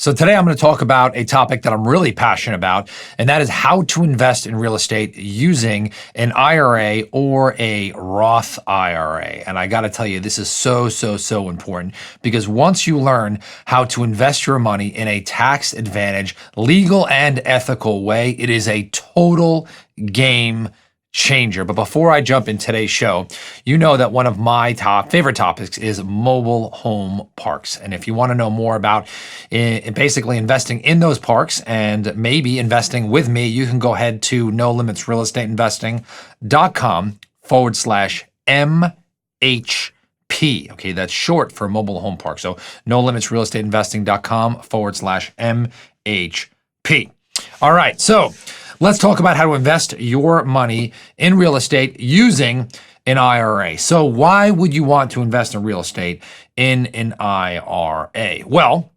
So today I'm going to talk about a topic that I'm really passionate about, and that is how to invest in real estate using an IRA or a Roth IRA. And I got to tell you, this is so important, because once you learn how to invest your money in a tax advantage, legal and ethical way, it is a total game changer. But before I jump in today's show, you know that one of my favorite topics is mobile home parks. And if you want to know more about basically investing in those parks and maybe investing with me, you can go ahead to nolimitsrealestateinvesting.com/MHP. Okay, that's short for mobile home park. So nolimitsrealestateinvesting.com/MHP. All right, so let's talk about how to invest your money in real estate using an IRA. So why would you want to invest in real estate in an IRA? Well,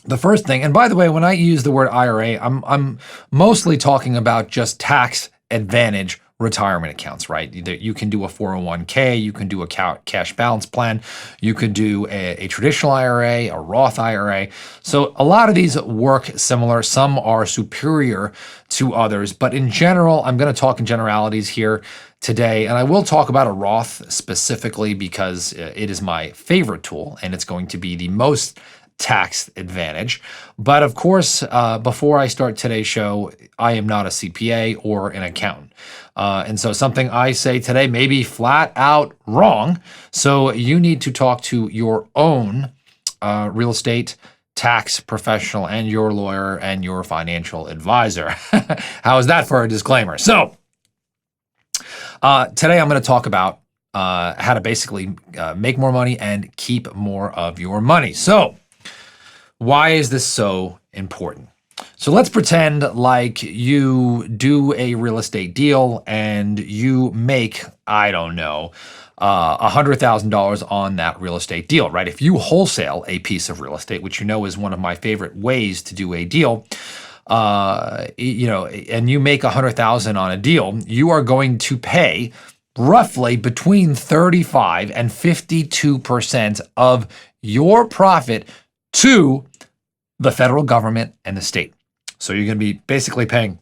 the first thing, and by the way, when I use the word IRA, I'm mostly talking about just tax advantage retirement accounts, right? You can do a 401k, you can do a cash balance plan, you could do a traditional IRA, a Roth IRA. So a lot of these work similar. Some are superior to others, but in general, I'm going to talk in generalities here today, and I will talk about a Roth specifically because it is my favorite tool, and it's going to be the most tax advantage. But of course, before I start today's show, I am not a CPA or an accountant. And so something I say today may be flat out wrong. So you need to talk to your own real estate tax professional and your lawyer and your financial advisor. How is that for a disclaimer? So today I'm going to talk about how to basically make more money and keep more of your money. So why is this so important? So let's pretend like you do a real estate deal and you make, I don't know, $100,000 on that real estate deal, right? If you wholesale a piece of real estate, which you know is one of my favorite ways to do a deal, and you make $100,000 on a deal, you are going to pay roughly between 35 and 52% of your profit to the federal government and the state. So you're going to be basically paying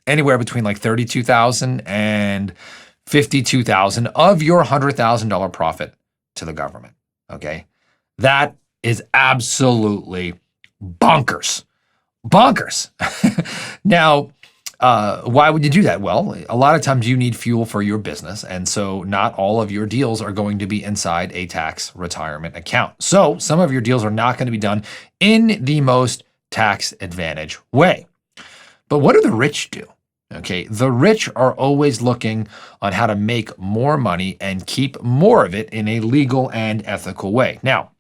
anywhere between like $32,000 and $52,000 of your $100,000 profit to the government. Okay, that is absolutely bonkers. Now, why would you do that? Well, a lot of times you need fuel for your business, and so not all of your deals are going to be inside a tax retirement account. So some of your deals are not going to be done in the most tax advantage way. But what do the rich do? Okay, the rich are always looking on how to make more money and keep more of it in a legal and ethical way. Now,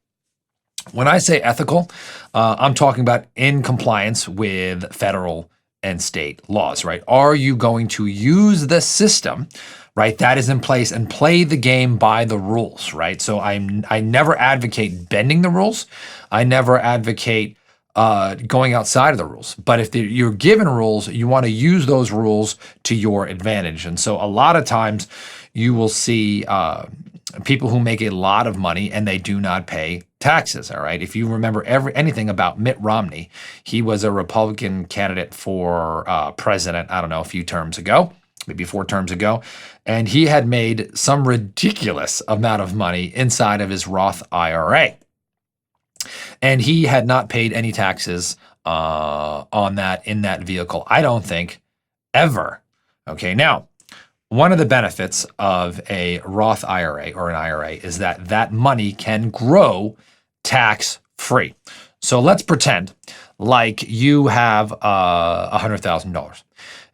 when I say ethical, I'm talking about in compliance with federal and state laws, right? Are you going to use the system, right, that is in place and play the game by the rules, right? So I never advocate bending the rules. I never advocate going outside of the rules. But if you're given rules, you want to use those rules to your advantage. And so a lot of times you will see people who make a lot of money and they do not pay taxes. All right. If you remember anything about Mitt Romney, he was a Republican candidate for president, I don't know, a few terms ago, maybe 4 terms ago. And he had made some ridiculous amount of money inside of his Roth IRA. And he had not paid any taxes on that in that vehicle, I don't think, ever. Okay. Now, one of the benefits of a Roth IRA or an IRA is that that money can grow tax-free. So let's pretend like you have $100,000,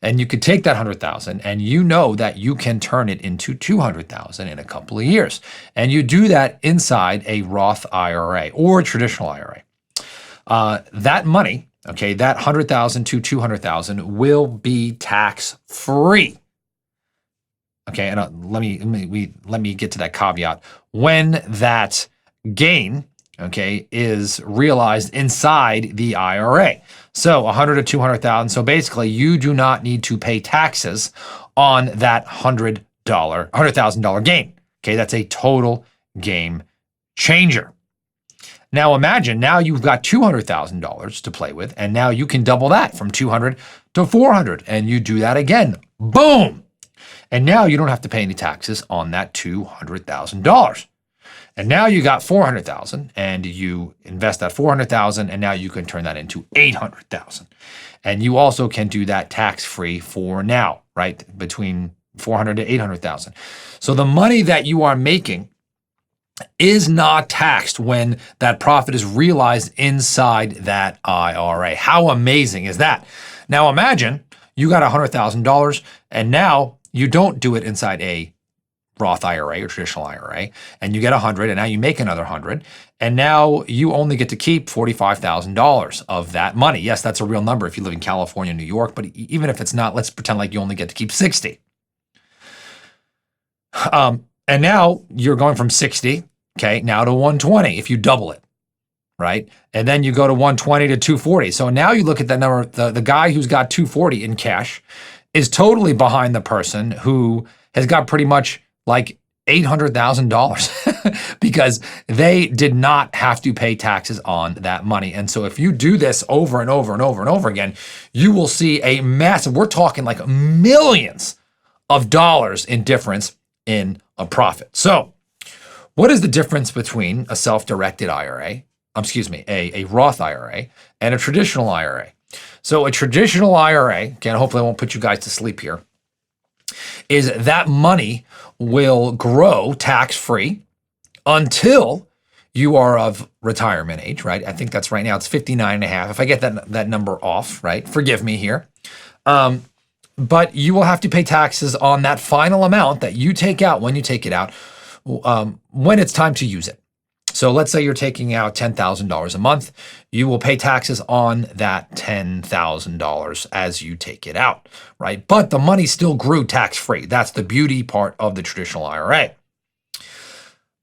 and you could take that $100,000 and you know that you can turn it into $200,000 in a couple of years, and you do that inside a Roth IRA or a traditional IRA. That money, okay, that $100,000 to $200,000 will be tax-free. Okay, and let me get to that caveat. When that gain, okay, is realized inside the IRA. So $100,000 to $200,000. So basically, you do not need to pay taxes on that $100,000 gain. Okay, that's a total game changer. Now imagine now you've got $200,000 to play with, and now you can double that from 200 to 400, and you do that again. Boom! And now you don't have to pay any taxes on that $200,000. And now you got 400,000 and you invest that 400,000 and now you can turn that into 800,000. And you also can do that tax-free for now, right? Between 400 to 800,000. So the money that you are making is not taxed when that profit is realized inside that IRA. How amazing is that? Now imagine you got $100,000 and now you don't do it inside a Roth IRA or traditional IRA, and you get 100, and now you make another 100, and now you only get to keep $45,000 of that money. Yes, that's a real number if you live in California, New York, but even if it's not, let's pretend like you only get to keep 60. And now you're going from 60, okay, now to 120 if you double it, right? And then you go to 120 to 240. So now you look at that number, the guy who's got 240 in cash is totally behind the person who has got pretty much like $800,000 because they did not have to pay taxes on that money. And so if you do this over and over and over and over again, you will see a massive, we're talking like millions of dollars in difference in a profit. So what is the difference between a self-directed IRA, a Roth IRA and a traditional IRA? So a traditional IRA, again, hopefully I won't put you guys to sleep here, is that money will grow tax-free until you are of retirement age, right? I think that's right now, it's 59 and a half. If I get that number off, right? Forgive me here. But you will have to pay taxes on that final amount that you take out when you take it out, when it's time to use it. So let's say you're taking out $10,000 a month. You will pay taxes on that $10,000 as you take it out, right? But the money still grew tax-free. That's the beauty part of the traditional IRA.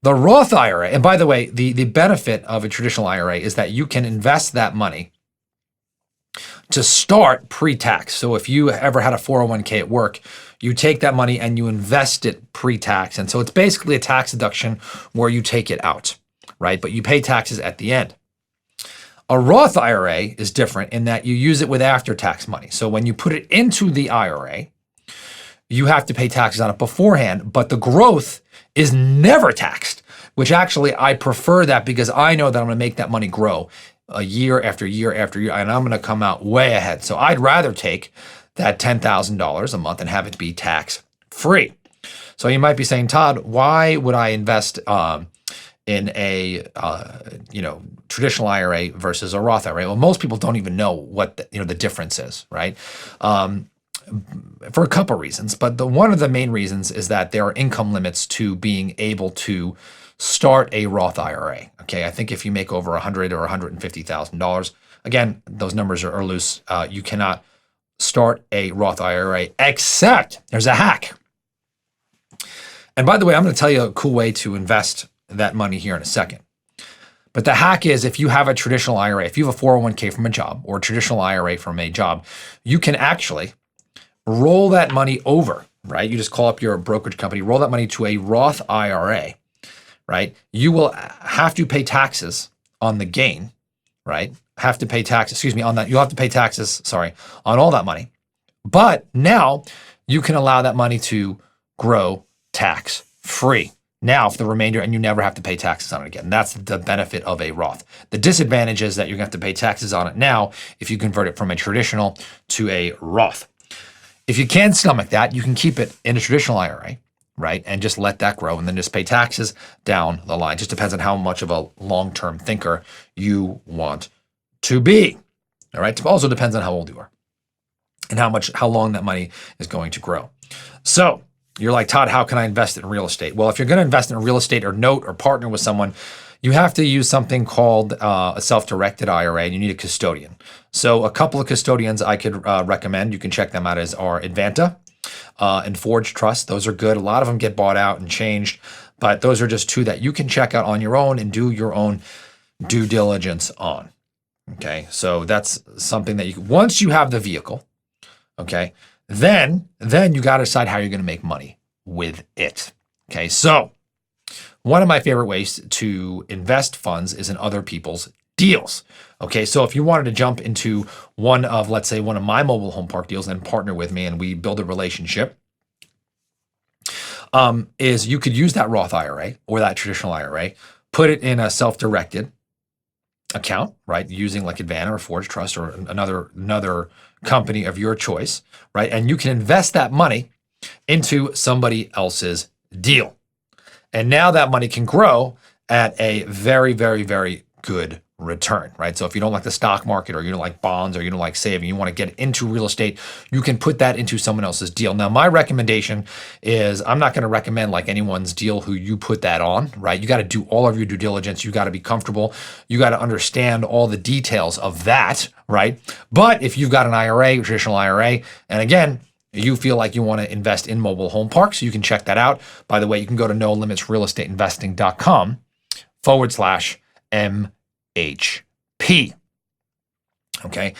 The Roth IRA, and by the way, the benefit of a traditional IRA is that you can invest that money to start pre-tax. So if you ever had a 401k at work, you take that money and you invest it pre-tax. And so it's basically a tax deduction where you take it out, right? But you pay taxes at the end. A Roth IRA is different in that you use it with after-tax money. So when you put it into the IRA, you have to pay taxes on it beforehand, but the growth is never taxed, which actually I prefer that because I know that I'm going to make that money grow year after year after year, and I'm going to come out way ahead. So I'd rather take that $10,000 a month and have it be tax-free. So you might be saying, Todd, why would I invest in a traditional IRA versus a Roth IRA? Well, most people don't even know what the difference is, right? For a couple reasons, but one of the main reasons is that there are income limits to being able to start a Roth IRA. Okay, I think if you make over $100,000 or $150,000, again, those numbers are loose. You cannot start a Roth IRA, except there's a hack. And by the way, I'm going to tell you a cool way to invest that money here in a second. But the hack is if you have a traditional IRA, if you have a 401k from a job or a traditional IRA from a job, you can actually roll that money over, right? You just call up your brokerage company, roll that money to a Roth IRA, right? You will have to pay taxes on the gain, right? Have to pay taxes, on that. You'll have to pay taxes, on all that money. But now you can allow that money to grow tax-free. Now for the remainder, and you never have to pay taxes on it again. That's the benefit of a Roth. The disadvantage is that you're going to have to pay taxes on it now if you convert it from a traditional to a Roth. If you can't stomach that, you can keep it in a traditional IRA, right? And just let that grow and then just pay taxes down the line. Just depends on how much of a long-term thinker you want to be, all right? It also depends on how old you are and how long that money is going to grow. So you're like, Todd, how can I invest in real estate? Well, if you're going to invest in real estate or note or partner with someone, you have to use something called a self-directed IRA, and you need a custodian. So a couple of custodians I could recommend, you can check them out, are Advanta and Forge Trust. Those are good. A lot of them get bought out and changed, but those are just two that you can check out on your own and do your own due diligence on. Okay, so that's something that once you have the vehicle, okay, then you got to decide how you're going to make money with it. Okay, so one of my favorite ways to invest funds is in other people's deals. Okay, so if you wanted to jump into let's say one of my mobile home park deals and partner with me and we build a relationship, is you could use that Roth IRA or that traditional IRA, put it in a self-directed account, right? Using like Advana or Forge Trust or another company of your choice, right? And you can invest that money into somebody else's deal. And now that money can grow at a very, very, very good return, right? So if you don't like the stock market or you don't like bonds or you don't like saving, you want to get into real estate, you can put that into someone else's deal. Now, my recommendation is I'm not going to recommend like anyone's deal who you put that on, right? You got to do all of your due diligence. You got to be comfortable. You got to understand all the details of that, right? But if you've got an IRA, traditional IRA, and again, you feel like you want to invest in mobile home parks, you can check that out. By the way, you can go to nolimitsrealestateinvesting.com/MHP. Okay.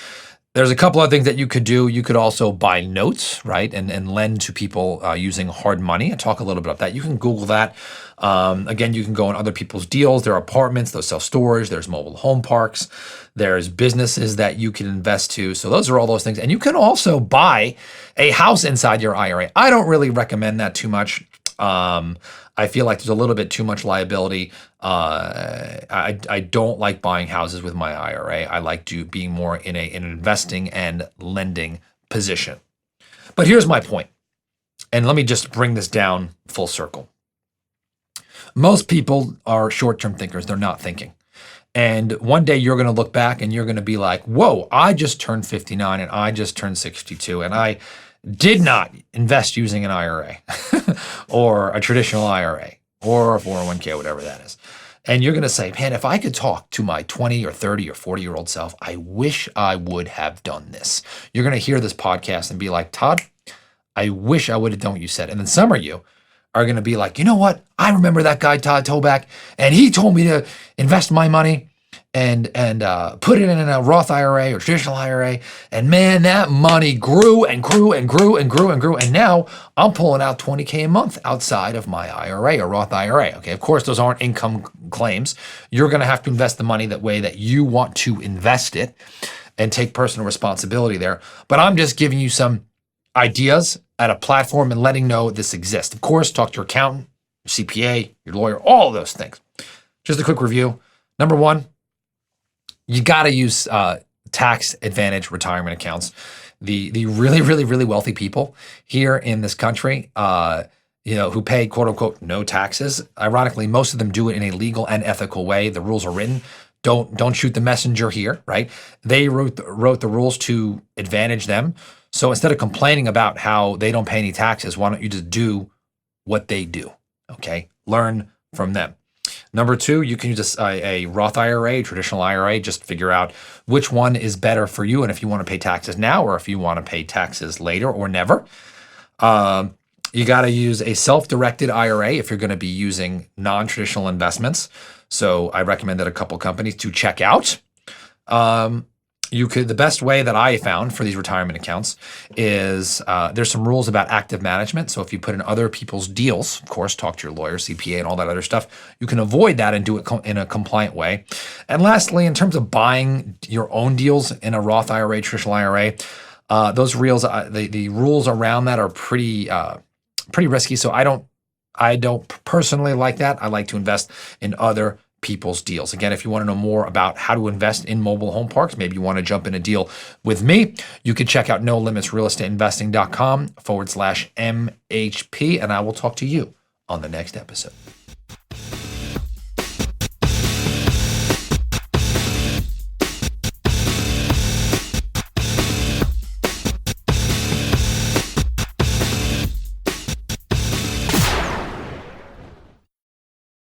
There's a couple of things that you could do. You could also buy notes, right? And lend to people using hard money. And talk a little bit about that. You can Google that. Again, you can go on other people's deals. There are apartments, there's self-storage, there's mobile home parks, there's businesses that you can invest to. So those are all those things. And you can also buy a house inside your IRA. I don't really recommend that too much. I feel like there's a little bit too much liability. I don't like buying houses with my IRA. I like being more in an investing and lending position. But here's my point. And let me just bring this down full circle. Most people are short-term thinkers. They're not thinking. And one day you're going to look back and you're going to be like, whoa, I just turned 59 and I just turned 62 and I did not invest using an IRA or a traditional IRA or a 401k, whatever that is. And you're going to say, man, if I could talk to my 20 or 30 or 40-year-old self, I wish I would have done this. You're going to hear this podcast and be like, Todd, I wish I would have done what you said. And then some of you are going to be like, you know what? I remember that guy, Todd Toback, and he told me to invest my money and put it in a Roth IRA or traditional IRA. And man, that money grew and grew and grew and grew and grew. And now I'm pulling out $20K a month outside of my IRA or Roth IRA. Okay, of course, those aren't income claims. You're going to have to invest the money that way that you want to invest it and take personal responsibility there. But I'm just giving you some ideas at a platform and letting know this exists. Of course, talk to your accountant, your CPA, your lawyer, all of those things. Just a quick review. Number one, you got to use tax advantage retirement accounts. The really, really, really wealthy people here in this country, who pay quote unquote no taxes. Ironically, most of them do it in a legal and ethical way. The rules are written. Don't shoot the messenger here, right? They wrote the rules to advantage them. So instead of complaining about how they don't pay any taxes, why don't you just do what they do? Okay, learn from them. Number two, you can use a Roth IRA, traditional IRA, just figure out which one is better for you and if you want to pay taxes now or if you want to pay taxes later or never. You got to use a self-directed IRA if you're going to be using non-traditional investments. So I recommended a couple companies to check out. The best way that I found for these retirement accounts is there's some rules about active management. So if you put in other people's deals, of course, talk to your lawyer, CPA, and all that other stuff, you can avoid that and do it in a compliant way. And lastly, in terms of buying your own deals in a Roth IRA, traditional IRA, those rules, the rules around that are pretty risky. So I don't personally like that. I like to invest in other people's deals. Again, if you want to know more about how to invest in mobile home parks, maybe you want to jump in a deal with me, you can check out nolimitsrealestateinvesting.com/MHP, and I will talk to you on the next episode.